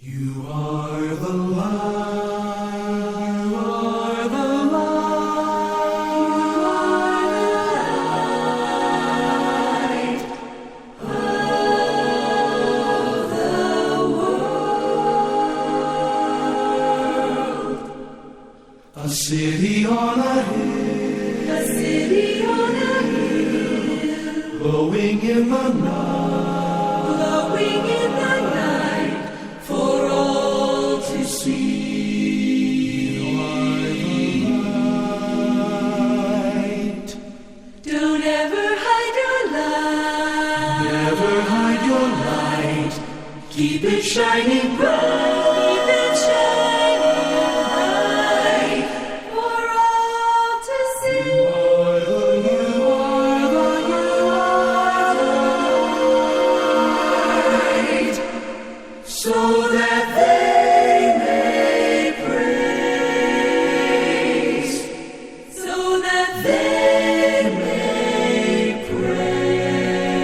You are the light. You are the light of the world. A city on a hill. A city on a hill. Glowing in the night. Glowing in the night. For all to see. You are the light. Don't ever hide your light. Never hide your light. Keep it shining bright. Keep it shining bright. For all to see. You are the light. So that they may praise. So that they may praise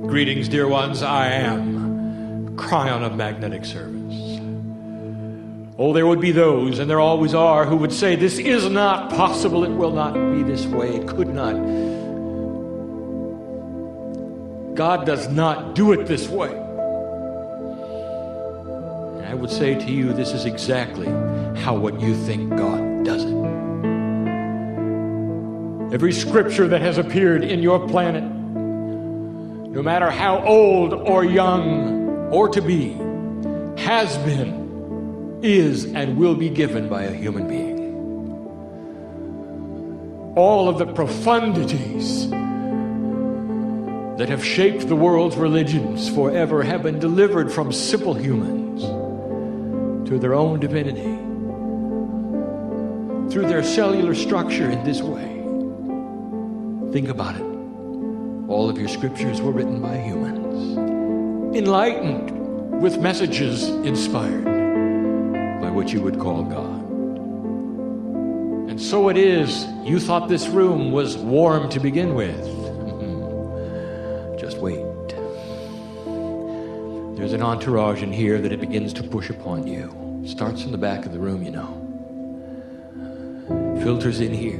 Greetings, dear ones. I am Kryon of magnetic service. Oh, there would be those, and there always are, who would say, this is not possible. It will not be this way. It could not. God does not do it this way. And I would say to you, this is exactly how what you think God does it. Every scripture that has appeared in your planet, no matter how old or young or to be, has been, is, and will be given by a human being. All of the profundities that have shaped the world's religions forever have been delivered from simple humans to their own divinity through their cellular structure in this way. Think about it. All of your scriptures were written by humans, enlightened with messages inspired by what you would call God. And so it is, you thought this room was warm to begin with. Just wait. There's an entourage in here that it begins to push upon you. Starts in the back of the room, you know. Filters in here.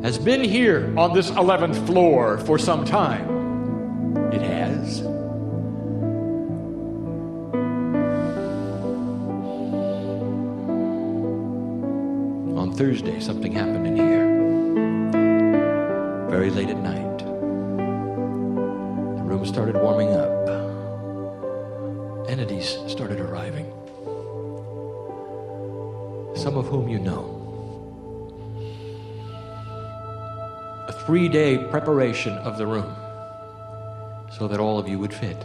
Has been here on this 11th floor for some time. It has. On Thursday, something happened in here. Very late at night. The room started warming up. Entities started arriving. Some of whom you know. A 3-day preparation of the room so that all of you would fit.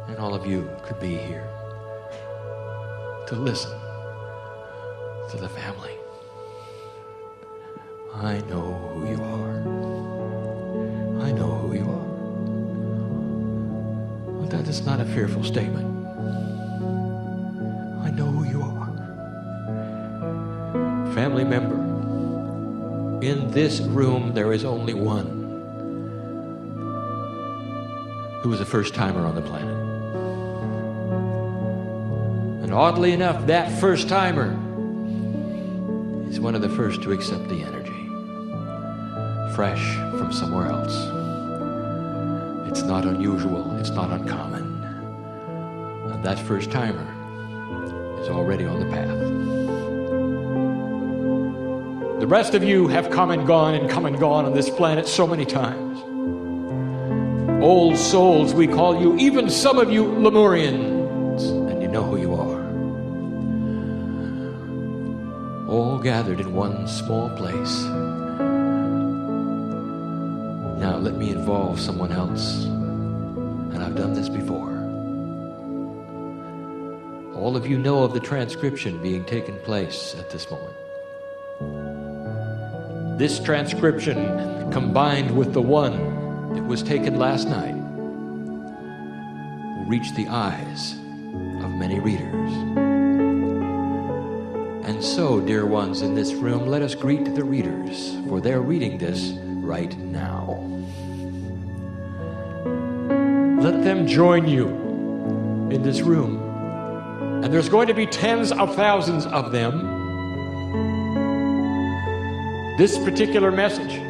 And all of you could be here to listen to the family I know who you are. I know who you are. Well, that is not a fearful statement. I know who you are. Family member, in this room there is only one who is a first-timer on the planet. And oddly enough, that first-timer is one of the first to accept the energy. Fresh from somewhere else. It's not unusual, it's not uncommon. And that first-timer is already on the path. The rest of you have come and gone on this planet so many times. Old souls, we call you, even some of you Lemurians, and you know who you are. All gathered in one small place. Now let me involve someone else, and I've done this before. All of you know of the transcription being taken place at this moment. This transcription, combined with the one that was taken last night, will reach the eyes of many readers. And so, dear ones in this room, let us greet the readers, for they're reading this right now. Let them join you in this room. And there's going to be tens of thousands of them. This particular message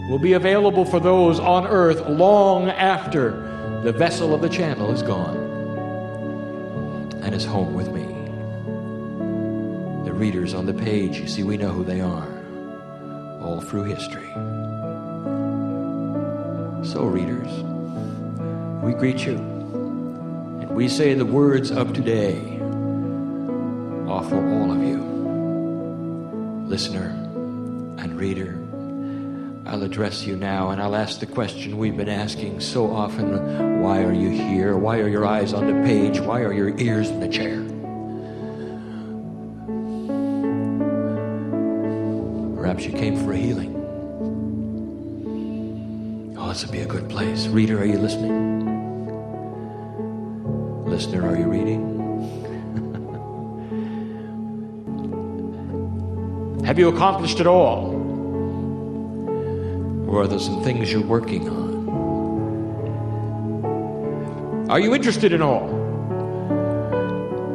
will be available for those on earth long after the vessel of the channel is gone and is home with me. The readers on the page, you see, we know who they are all through history. So, readers, we greet you, and we say the words of today are for all of you. Listener and reader, I'll address you now, and I'll ask the question we've been asking so often: why are you here? Why are your eyes on the page? Why are your ears in the chair? Perhaps you came for a healing. Oh, this would be a good place. Reader, are you listening? Listener, are you reading? Have you accomplished it all? Or are there some things you're working on? Are you interested in all?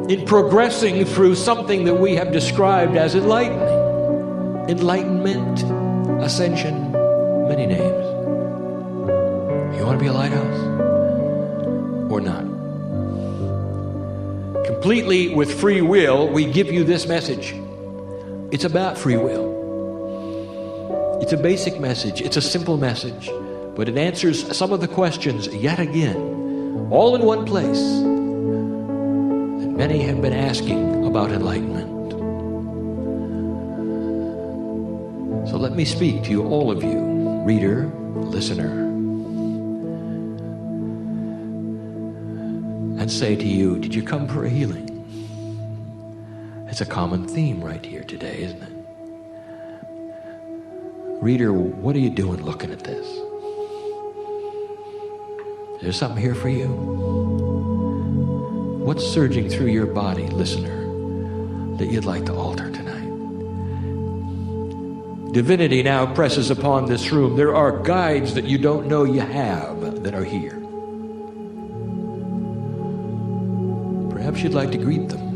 In progressing through something that we have described as enlightenment, ascension, many names. You want to be a lighthouse? Or not? Completely with free will, we give you this message. It's about free will. It's a basic message. It's a simple message. But it answers some of the questions yet again, all in one place, that many have been asking about enlightenment. So let me speak to you, all of you, reader, listener, and say to you, did you come for a healing? It's a common theme right here today, isn't it? Reader, what are you doing looking at this? Is there something here for you? What's surging through your body, listener, that you'd like to alter tonight? Divinity now presses upon this room. There are guides that you don't know you have that are here. Perhaps you'd like to greet them.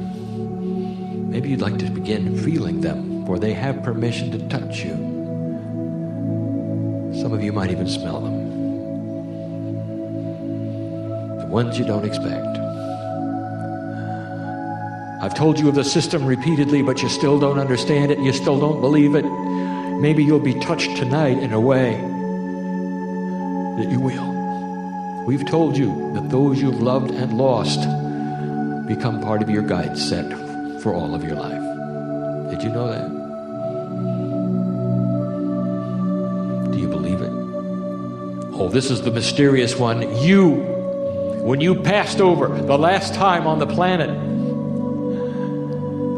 Maybe you'd like to begin feeling them, for they have permission to touch you. Some of you might even smell them. The ones you don't expect. I've told you of the system repeatedly, but you still don't understand it, and you still don't believe it. Maybe you'll be touched tonight in a way that you will. We've told you that those you've loved and lost become part of your guide set for all of your life. Did you know that? Do you believe it? Oh, this is the mysterious one. You, when you passed over the last time on the planet,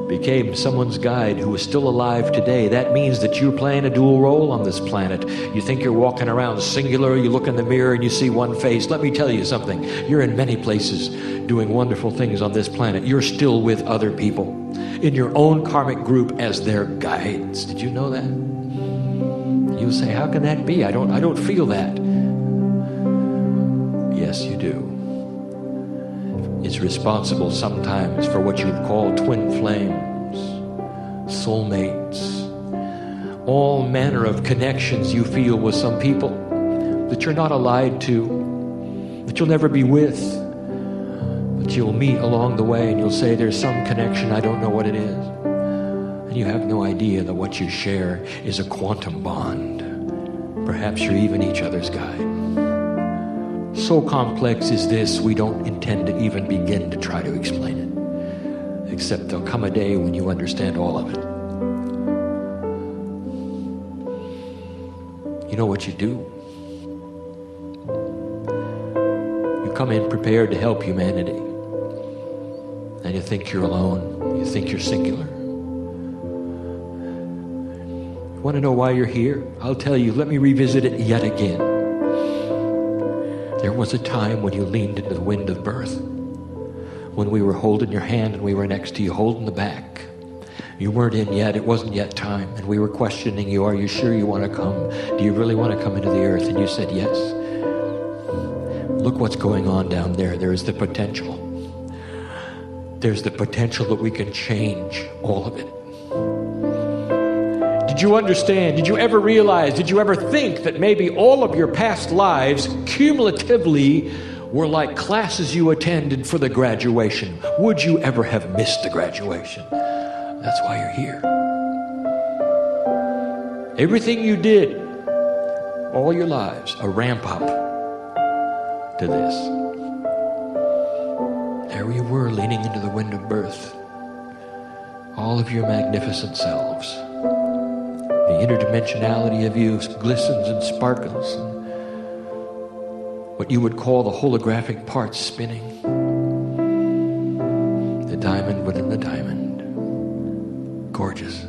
became someone's guide who is still alive today, that means that you're playing a dual role on this planet. You think you're walking around singular, you look in the mirror and you see one face. Let me tell you something. You're in many places doing wonderful things on this planet. You're still with other people in your own karmic group as their guides. Did you know that? You'll say, how can that be? I don't feel that. Yes, you do. It's responsible sometimes for what you would call twin flames, soulmates, all manner of connections you feel with some people that you're not allied to, that you'll never be with, but you'll meet along the way and you'll say, there's some connection, I don't know what it is. And you have no idea that what you share is a quantum bond. Perhaps you're even each other's guide. So complex is this, we don't intend to even begin to try to explain it. Except there'll come a day when you understand all of it. You know what you do? You come in prepared to help humanity. And you think you're alone. You think you're singular. You want to know why you're here? I'll tell you. Let me revisit it yet again. There was a time when you leaned into the wind of birth, when we were holding your hand and we were next to you, holding the back. You weren't in yet, it wasn't yet time, and we were questioning you, are you sure you want to come? Do you really want to come into the earth? And you said yes. Look what's going on down there. There is the potential. There's the potential that we can change all of it. Did you understand? Did you ever realize? Did you ever think that maybe all of your past lives cumulatively were like classes you attended for the graduation? Would you ever have missed the graduation? That's why you're here. Everything you did, all your lives, a ramp up to this. There you were, leaning into the wind of birth. All of your magnificent selves. The interdimensionality of you glistens and sparkles. And what you would call the holographic parts spinning. The diamond within the diamond. Gorgeous.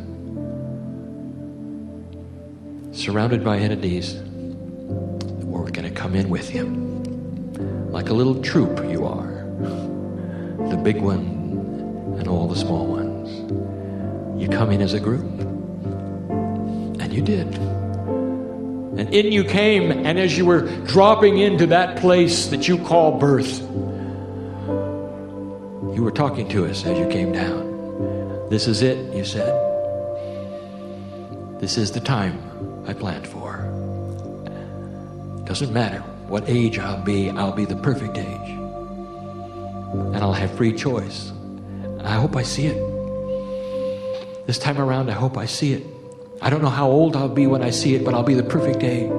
Surrounded by entities that were going to come in with you. Like a little troop you are. The big one and all the small ones. You come in as a group. You did. And in you came, and as you were dropping into that place that you call birth, you were talking to us as you came down. This is it, you said. This is the time I planned for. Doesn't matter what age I'll be the perfect age. And I'll have free choice. I hope I see it. This time around, I hope I see it. I don't know how old I'll be when I see it, but I'll be the perfect age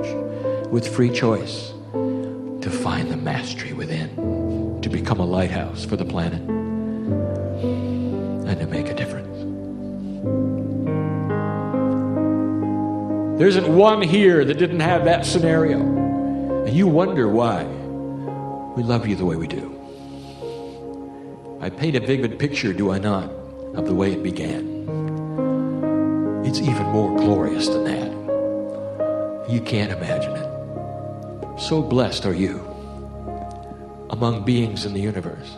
with free choice to find the mastery within, to become a lighthouse for the planet, and to make a difference. There isn't one here that didn't have that scenario, and you wonder why we love you the way we do. I paint a vivid picture, do I not, of the way it began. It's even more glorious than that. You can't imagine it. So blessed are you among beings in the universe.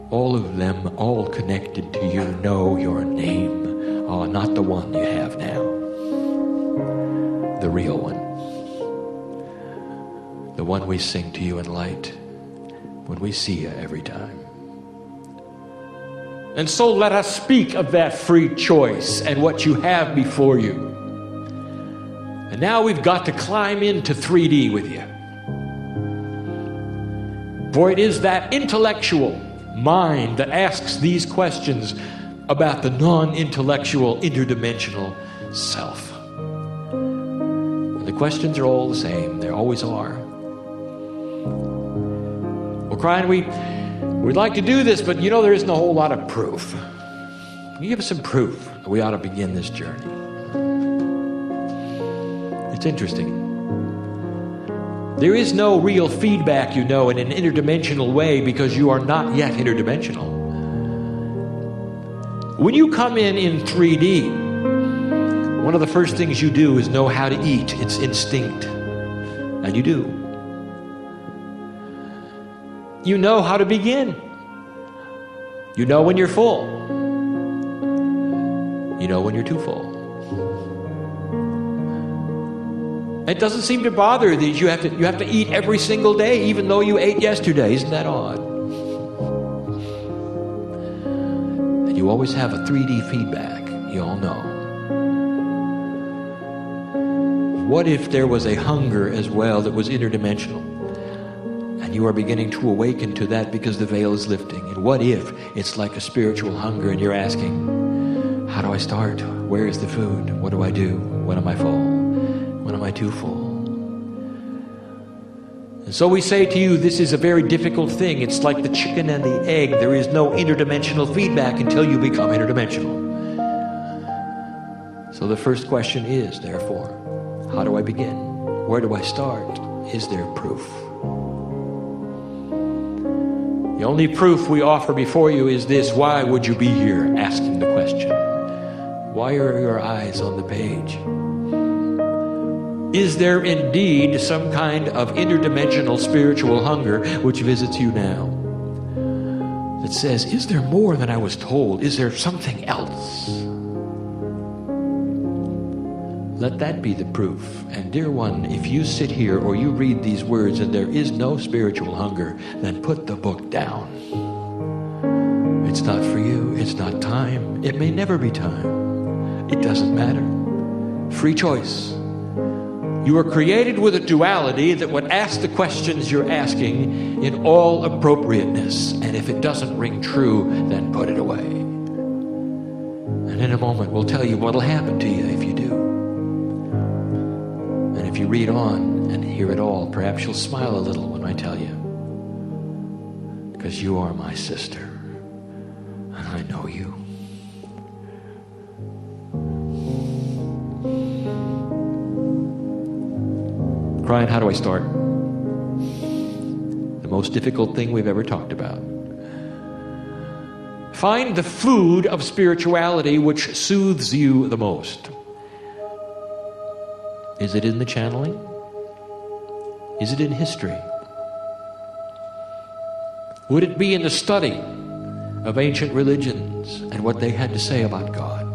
All of them, all connected to you, know your name. Oh, not the one you have now. The real one. The one we sing to you in light when we see you every time. And so let us speak of that free choice and what you have before you. And now we've got to climb into 3D with you. For it is that intellectual mind that asks these questions about the non-intellectual interdimensional self. And the questions are all the same. They always are. Well, Kryon, we'd like to do this, but there isn't a whole lot of proof. Can you give us some proof that we ought to begin this journey? It's interesting. There is no real feedback, in an interdimensional way because you are not yet interdimensional. When you come in 3D, one of the first things you do is know how to eat. It's instinct. And you do. You know how to begin. You know when you're full. You know when you're too full. It doesn't seem to bother that you have to eat every single day, even though you ate yesterday. Isn't that odd? And you always have a 3D feedback. You all know. What if there was a hunger as well that was interdimensional? And you are beginning to awaken to that because the veil is lifting. And what if it's like a spiritual hunger and you're asking, how do I start? Where is the food? What do I do? When am I full? When am I too full? And so we say to you, this is a very difficult thing. It's like the chicken and the egg. There is no interdimensional feedback until you become interdimensional. So the first question is, therefore, how do I begin? Where do I start? Is there proof? The only proof we offer before you is this: why would you be here? Asking the question. Why are your eyes on the page? Is there indeed some kind of interdimensional spiritual hunger which visits you now? That says, is there more than I was told? Is there something else? Let that be the proof. And dear one, if you sit here or you read these words and there is no spiritual hunger, then put the book down. It's not for you. It's not time. It may never be time. It doesn't matter. Free choice. You are created with a duality that would ask the questions you're asking in all appropriateness. And if it doesn't ring true, then put it away. And in a moment, we'll tell you what'll happen to you if you do. And if you read on and hear it all, perhaps you'll smile a little when I tell you. Because you are my sister. And I know you. Kryon, how do I start? The most difficult thing we've ever talked about. Find the food of spirituality which soothes you the most. Is it in the channeling? Is it in history? Would it be in the study of ancient religions and what they had to say about God?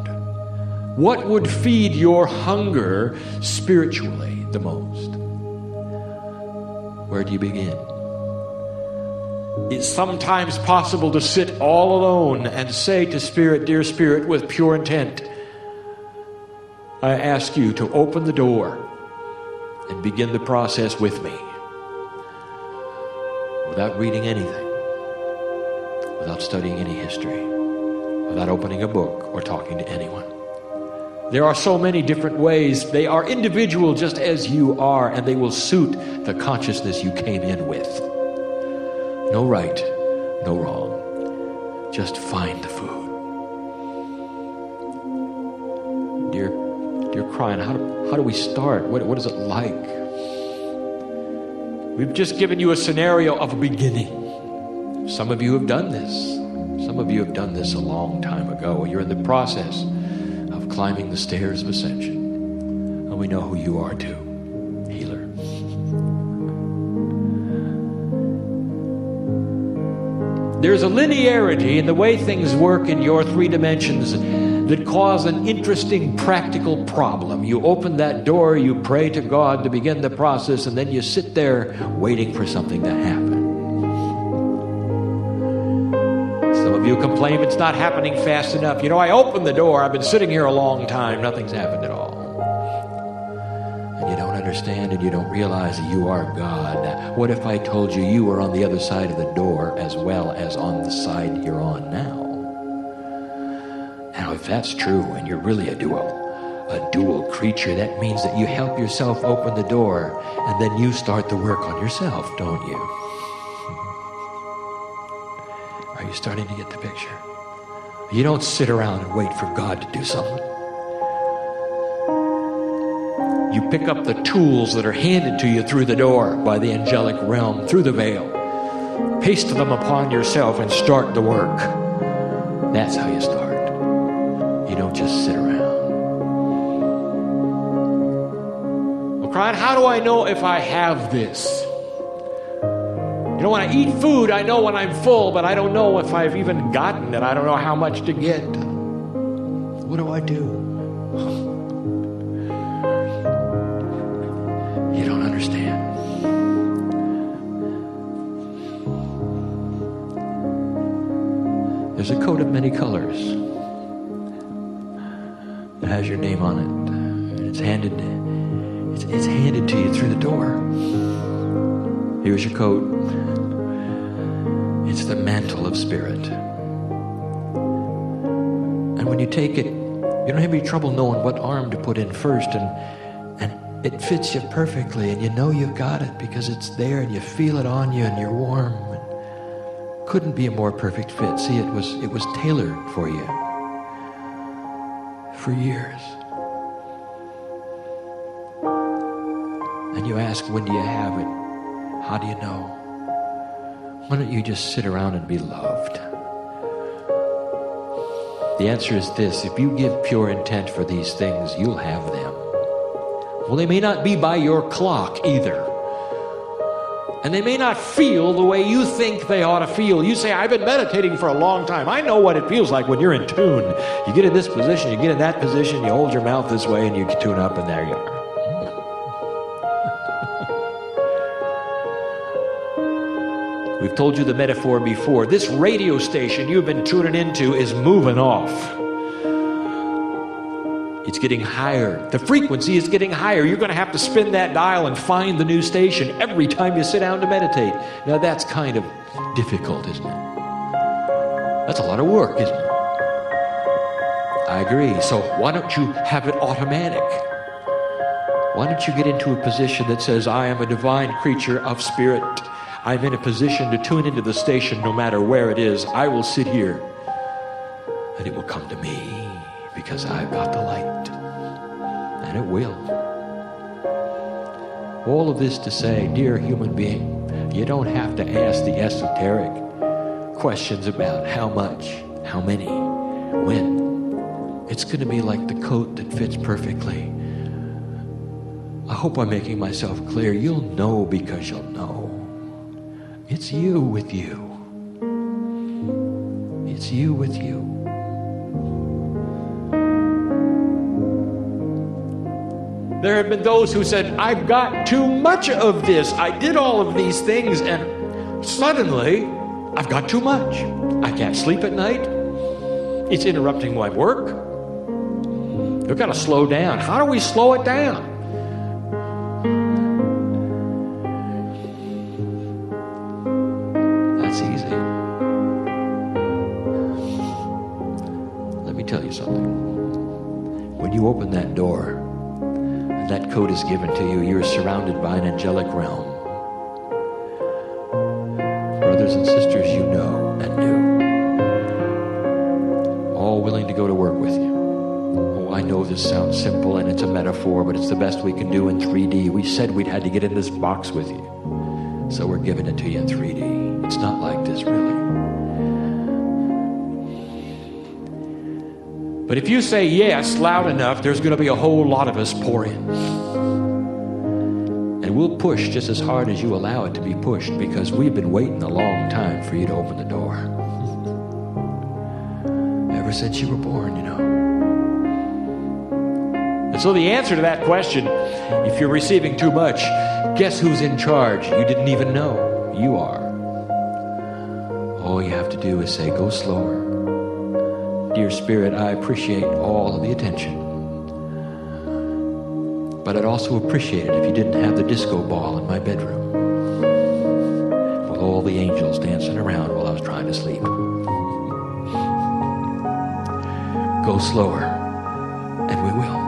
What would feed your hunger spiritually the most? Where do you begin? It's sometimes possible to sit all alone and say to Spirit, dear Spirit, with pure intent, I ask you to open the door and begin the process with me. Without reading anything, without studying any history, without opening a book or talking to anyone. There are so many different ways. They are individual just as you are, and they will suit the consciousness you came in with. No right, no wrong. Just find the food. Dear Kryon, how do we start? What is it like? We've just given you a scenario of a beginning. Some of you have done this. Some of you have done this a long time ago. You're in the process of climbing the stairs of ascension. And we know who you are too, healer. There's a linearity in the way things work in your 3 dimensions that cause an interesting practical problem. You open that door, you pray to God to begin the process, and then you sit there waiting for something to happen. Some of you complain it's not happening fast enough. You know, I opened the door, I've been sitting here a long time, nothing's happened at all. And you don't understand and you don't realize that you are God. What if I told you you were on the other side of the door as well as on the side you're on now? Now, if that's true and you're really a dual creature, that means that you help yourself open the door and then you start the work on yourself, don't you? Are you starting to get the picture? You don't sit around and wait for God to do something. You pick up the tools that are handed to you through the door by the angelic realm, through the veil. Paste them upon yourself and start the work. That's how you start. You don't just sit around. Well, Kryon, how do I know if I have this? You know, when I eat food, I know when I'm full, but I don't know if I've even gotten it. I don't know how much to get. What do I do? You don't understand. There's a coat of many colors. It has your name on it. And it's handed to you through the door. Here's your coat. It's the mantle of spirit. And when you take it, you don't have any trouble knowing what arm to put in first, and it fits you perfectly, and you know you've got it because it's there, and you feel it on you, and you're warm. Couldn't be a more perfect fit. See, it was tailored for you for years. And you ask, when do you have it? How do you know? Why don't you just sit around and be loved? The answer is this: if you give pure intent for these things, you'll have them. Well, they may not be by your clock either. And they may not feel the way you think they ought to feel. You say, I've been meditating for a long time. I know what it feels like when you're in tune. You get in this position, you get in that position, you hold your mouth this way, and you tune up, and there you are. We've told you the metaphor before. This radio station you've been tuning into is moving off. It's getting higher. The frequency is getting higher. You're going to have to spin that dial and find the new station every time you sit down to meditate. Now that's kind of difficult, isn't it? That's a lot of work, isn't it? I agree. So why don't you have it automatic? Why don't you get into a position that says, I am a divine creature of spirit. I'm in a position to tune into the station no matter where it is. I will sit here and it will come to me because I've got the light. And it will. All of this to say, dear human being, you don't have to ask the esoteric questions about how much, how many, when. It's going to be like the coat that fits perfectly. I hope I'm making myself clear. You'll know because you'll know. It's you with you. It's you with you. There have been those who said, I've got too much of this. I did all of these things, and suddenly, I've got too much. I can't sleep at night. It's interrupting my work. We've got to slow down. How do we slow it down? That's easy. Let me tell you something. When you open that door, and that coat is given to you, you're surrounded by an angelic realm. Brothers and sisters you know and knew, all willing to go to work with you. Oh, I know this sounds simple and it's a metaphor, but it's the best we can do in 3D. We said we'd had to get in this box with you, so we're giving it to you in 3D. It's not like this, really. But if you say yes loud enough, there's going to be a whole lot of us pour in. And we'll push just as hard as you allow it to be pushed, because we've been waiting a long time for you to open the door. Ever since you were born, you know. And so the answer to that question, if you're receiving too much, guess who's in charge? You didn't even know. You are. All you have to do is say, go slower. Dear Spirit, I appreciate all of the attention. But I'd also appreciate it if you didn't have the disco ball in my bedroom with all the angels dancing around while I was trying to sleep. Go slower, and we will.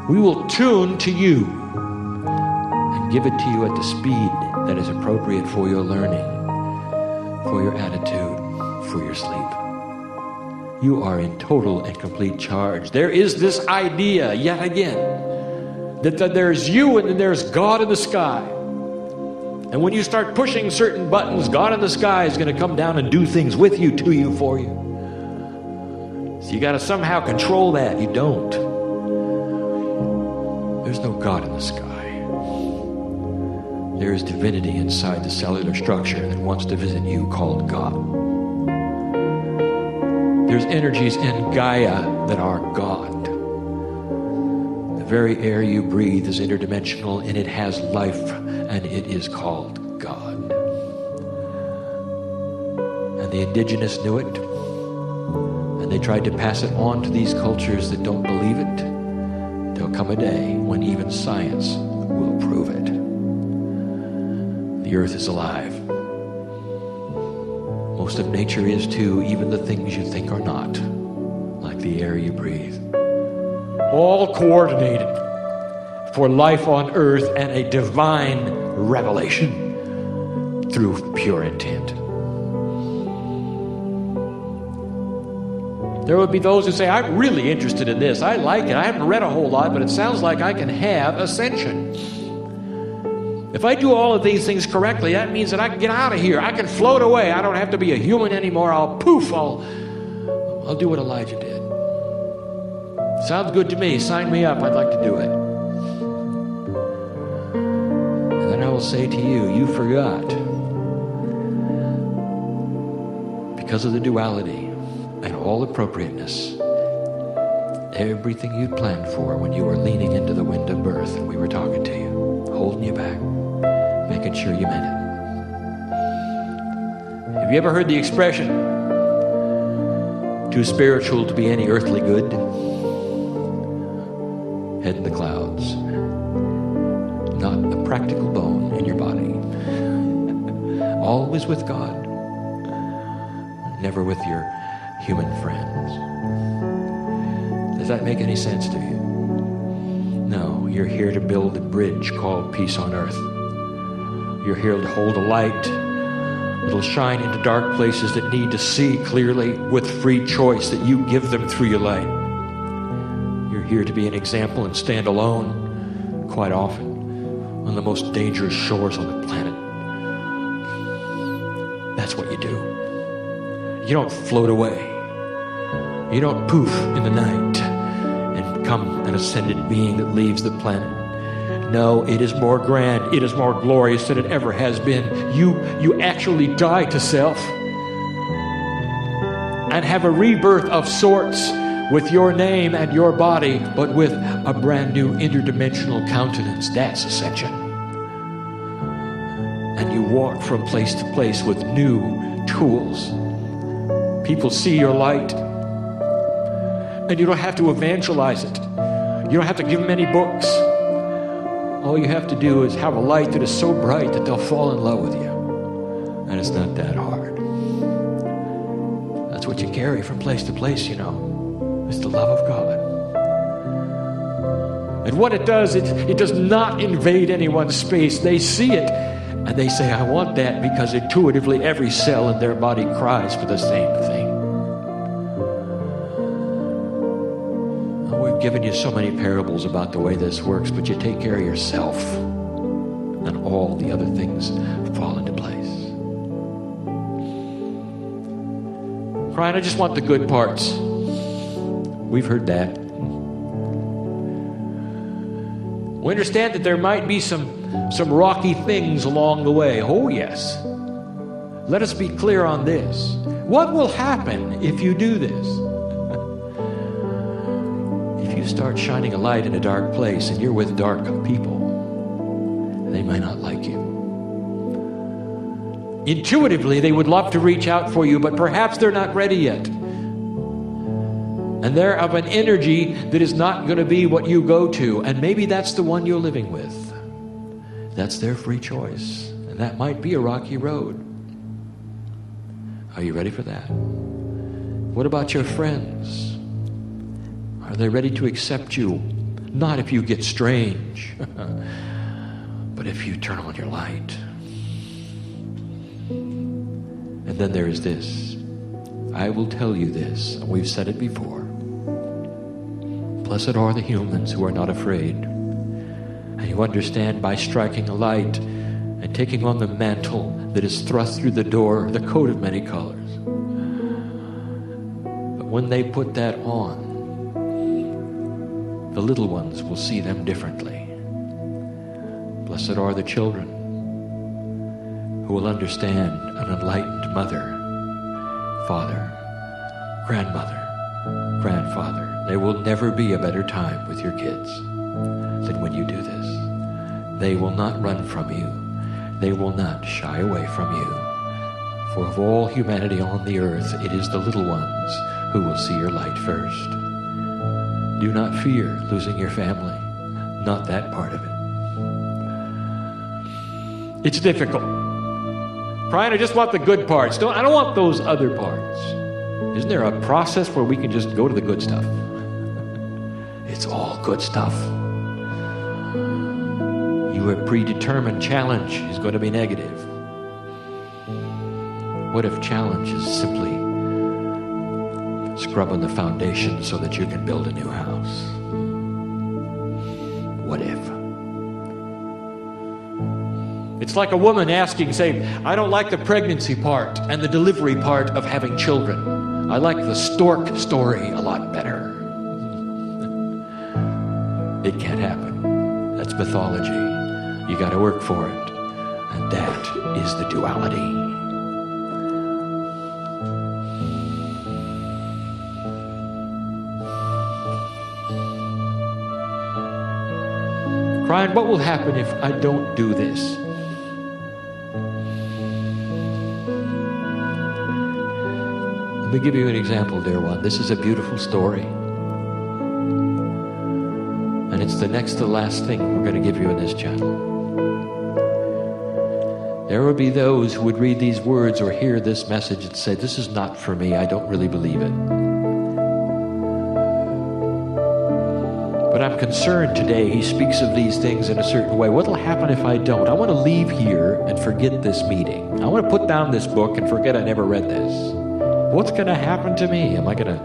We will tune to you and give it to you at the speed that is appropriate for your learning, for your attitude, for your sleep. You are in total and complete charge. There is this idea, yet again, that there's you and then there's God in the sky. And when you start pushing certain buttons, God in the sky is going to come down and do things with you, to you, for you. So you got to somehow control that. You don't. There's no God in the sky. There is divinity inside the cellular structure that wants to visit you, called God. There's energies in Gaia that are God. The very air you breathe is interdimensional, and it has life, and it is called God. And the indigenous knew it, and they tried to pass it on to these cultures that don't believe it. There'll come a day when even science will prove it. The earth is alive. Most of nature is too, even the things you think are not, like the air you breathe. All coordinated for life on earth and a divine revelation through pure intent. There would be those who say, I'm really interested in this. I like it. I haven't read a whole lot, but it sounds like I can have ascension. If I do all of these things correctly, that means that I can get out of here. I can float away. I don't have to be a human anymore. I'll do what Elijah did. Sounds good to me. Sign me up. I'd like to do it. And then I will say to you, you forgot. Because of the duality and all appropriateness, everything you'd planned for when you were leaning into the wind of birth and we were talking to you, holding you back, making sure you meant it. Have you ever heard the expression, too spiritual to be any earthly good? Head in the clouds. Not a practical bone in your body. Always with God. Never with your human friends. Does that make any sense to you? No, you're here to build a bridge called peace on earth. You're here to hold a light that'll shine into dark places that need to see clearly with free choice that you give them through your light. You're here to be an example and stand alone, quite often, on the most dangerous shores on the planet. That's what you do. You don't float away. You don't poof in the night and become an ascended being that leaves the planet. No, it is more grand. It is more glorious than it ever has been. You actually die to self and have a rebirth of sorts with your name and your body, but with a brand new interdimensional countenance. That's ascension. And you walk from place to place with new tools. People see your light, and you don't have to evangelize it. You don't have to give them any books. All you have to do is have a light that is so bright that they'll fall in love with you. And it's not that hard. That's what you carry from place to place, you know. It's the love of God. And what it does, it does not invade anyone's space. They see it, and they say, I want that, because intuitively every cell in their body cries for the same thing. We've given you so many parables about the way this works, but you take care of yourself, and all the other things fall into place. Kryon, I just want the good parts. We've heard that. We understand that there might be some rocky things along the way. Oh, yes. Let us be clear on this. What will happen if you do this? If you start shining a light in a dark place and you're with dark people, they might not like you. Intuitively, they would love to reach out for you, but perhaps they're not ready yet. And they're of an energy that is not going to be what you go to. And maybe that's the one you're living with. That's their free choice. And that might be a rocky road. Are you ready for that? What about your friends? Are they ready to accept you? Not if you get strange, but if you turn on your light. And then there is this. I will tell you this, and we've said it before. Blessed are the humans who are not afraid, and who understand by striking a light and taking on the mantle that is thrust through the door, the coat of many colors. But when they put that on, the little ones will see them differently. Blessed are the children who will understand an enlightened mother, father, grandmother, grandfather. There will never be a better time with your kids than when you do this. They will not run from you. They will not shy away from you. For of all humanity on the earth, it is the little ones who will see your light first. Do not fear losing your family. Not that part of it. It's difficult. Kryon, I just want the good parts. I don't want those other parts. Isn't there a process where we can just go to the good stuff? It's all good stuff. Your predetermined challenge is going to be negative. What if challenge is simply scrubbing the foundation so that you can build a new house? What if? It's like a woman asking, say, I don't like the pregnancy part and the delivery part of having children. I like the stork story a lot better. It can't happen. That's mythology. You got to work for it. And that is the duality. Kryon, what will happen if I don't do this? Let me give you an example, dear one. This is a beautiful story. And it's the next to last thing we're going to give you in this channel. There will be those who would read these words or hear this message and say, this is not for me. I don't really believe it. But I'm concerned today. He speaks of these things in a certain way. What will happen if I don't? I want to leave here and forget this meeting. I want to put down this book and forget I never read this. What's going to happen to me? Am I going to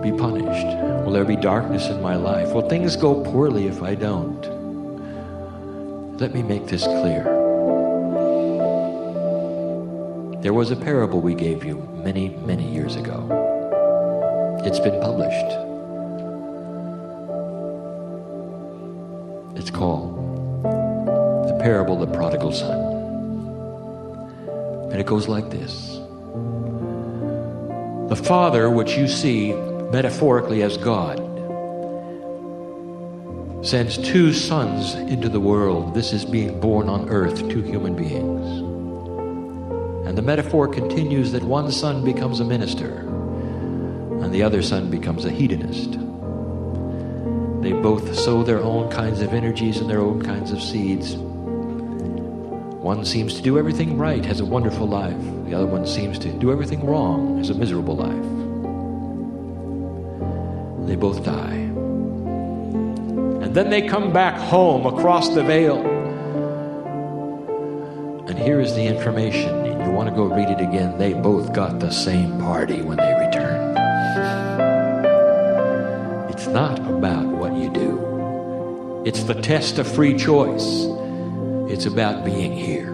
be punished? Will there be darkness in my life? Will things go poorly if I don't? Let me make this clear. There was a parable we gave you many, many years ago. It's been published. It's called The Parable of the Prodigal Son. And it goes like this. The Father, which you see metaphorically as God, sends two sons into the world. This is being born on earth, two human beings. And the metaphor continues that one son becomes a minister and the other son becomes a hedonist. They both sow their own kinds of energies and their own kinds of seeds. One seems to do everything right, has a wonderful life. The other one seems to do everything wrong, has a miserable life. They both die. And then they come back home across the veil. And here is the information, and you want to go read it again. They both got the same party when they returned. It's not about what you do. It's the test of free choice. It's about being here.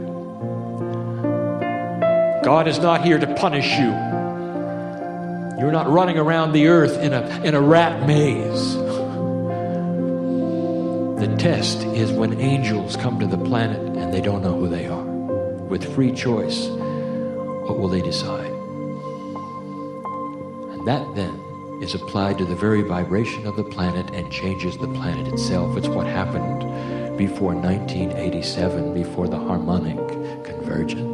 God is not here to punish you. You're not running around the earth in a rat maze. The test is when angels come to the planet and they don't know who they are. With free choice, what will they decide? And that then is applied to the very vibration of the planet and changes the planet itself. It's what happened before 1987, before the harmonic convergence.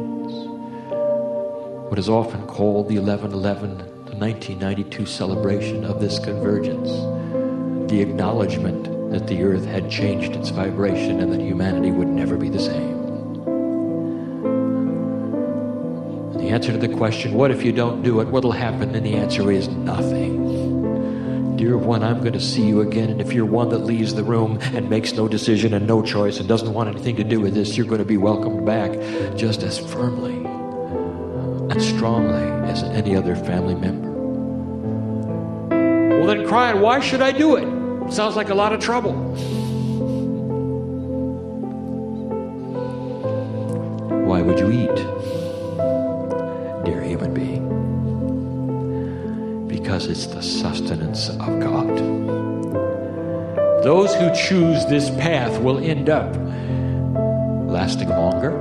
What is often called the 11/11, the 1992 celebration of this convergence. The acknowledgement that the earth had changed its vibration and that humanity would never be the same. And the answer to the question, what if you don't do it? What'll happen? And the answer is nothing. Dear one, I'm going to see you again, and if you're one that leaves the room and makes no decision and no choice and doesn't want anything to do with this, you're going to be welcomed back just as firmly and strongly as any other family member. Well then, Kryon, why should I do it? Sounds like a lot of trouble. Why would you eat, dear human being? because it's the sustenance of God. Those who choose this path will end up lasting longer,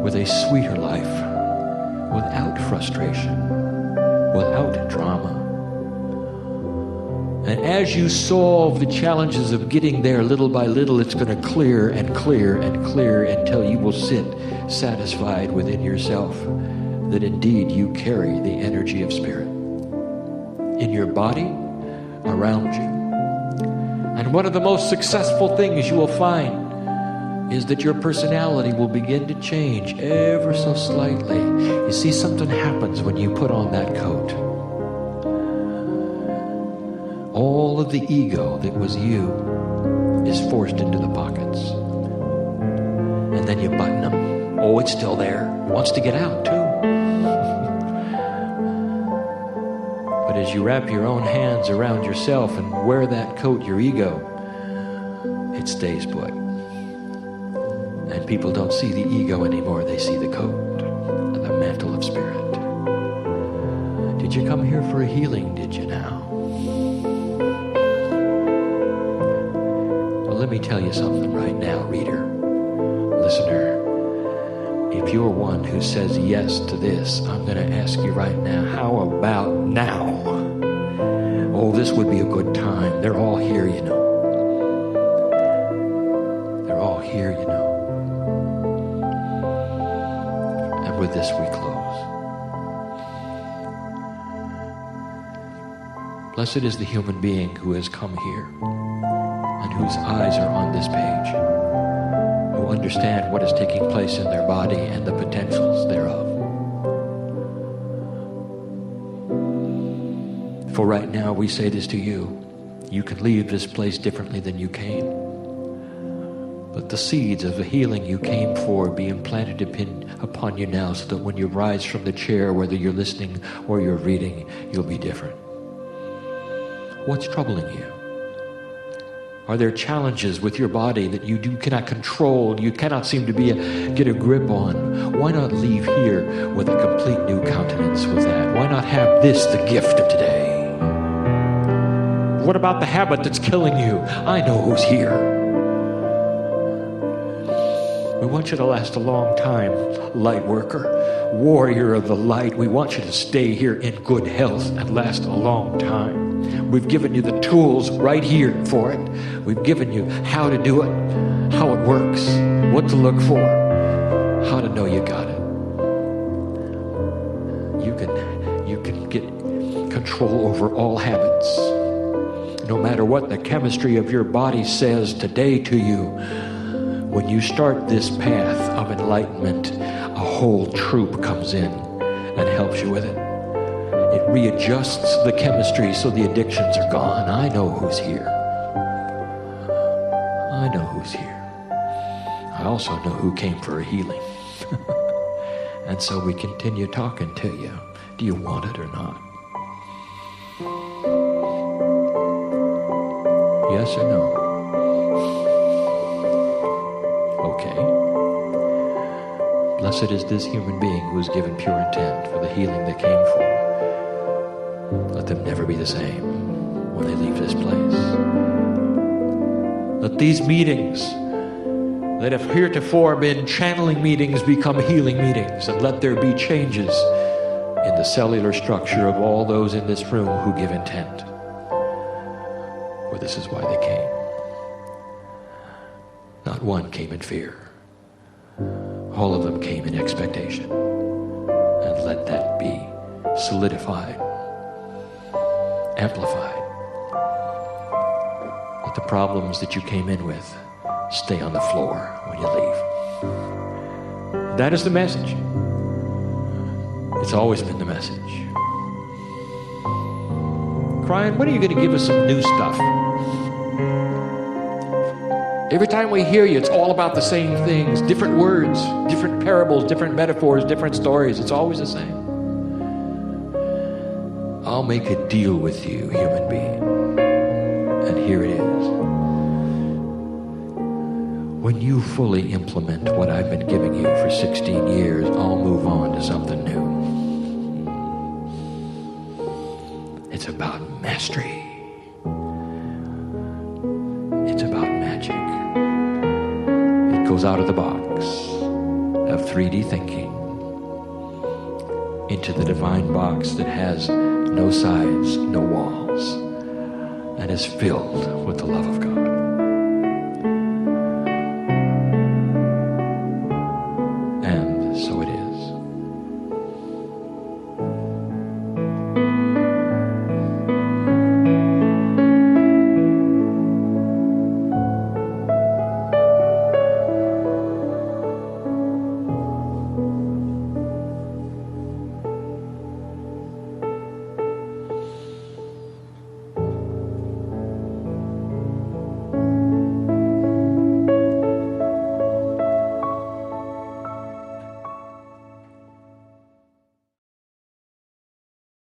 with a sweeter life, without frustration, without drama. And as you solve the challenges of getting there little by little, it's going to clear and clear and clear until you will sit satisfied within yourself that indeed you carry the energy of spirit in your body, around you. And one of the most successful things you will find is that your personality will begin to change ever so slightly. You see, something happens when you put on that coat. All of the ego that was you is forced into the pockets. And then you button them. Oh, it's still there. Wants to get out too. But as you wrap your own hands around yourself and wear that coat, your ego, it stays put. And people don't see the ego anymore. They see the coat and the mantle of spirit. Did you come here for a healing, did you now? Well, let me tell you something right now, reader, listener. If you're one who says yes to this, I'm going to ask you right now, how about now? Oh, this would be a good time. They're all here, you know. They're all here, you know. And with this we close. Blessed is the human being who has come here and whose eyes are on this page, who understand what is taking place in their body and the potentials thereof. For right now, we say this to you. You can leave this place differently than you came. Let the seeds of the healing you came for be implanted upon you now, so that when you rise from the chair, whether you're listening or you're reading, you'll be different. What's troubling you? Are there challenges with your body that you cannot control, you cannot seem to get a grip on? Why not leave here with a complete new countenance with that? Why not have this the gift of today? What about the habit that's killing you? I know who's here. We want you to last a long time, light worker, warrior of the light. We want you to stay here in good health and last a long time. We've given you the tools right here for it. We've given you how to do it, how it works, what to look for, how to know you got it. You can get control over all habits. No matter what the chemistry of your body says today to you, when you start this path of enlightenment, a whole troop comes in and helps you with it. It readjusts the chemistry so the addictions are gone. I know who's here. I know who's here. I also know who came for a healing. And so we continue talking to you. Do you want it or not? Yes or no? Okay. Blessed is this human being who is given pure intent for the healing they came for. Let them never be the same when they leave this place. Let these meetings that have heretofore been channeling meetings become healing meetings, and let there be changes in the cellular structure of all those in this room who give intent. For this is why they came. Not one came in fear. All of them came in expectation. And let that be solidified, amplified. Let the problems that you came in with stay on the floor when you leave. That is the message. It's always been the message. Kryon, when are you going to give us some new stuff? Every time we hear you, it's all about the same things. Different words, different parables, different metaphors, different stories. It's always the same. I'll make a deal with you, human being. And here it is. When you fully implement what I've been giving you for 16 years, I'll move on to something new. mastery. It's about magic. It goes out of the box of 3D thinking into the divine box that has no sides, no walls, and is filled with the love of God.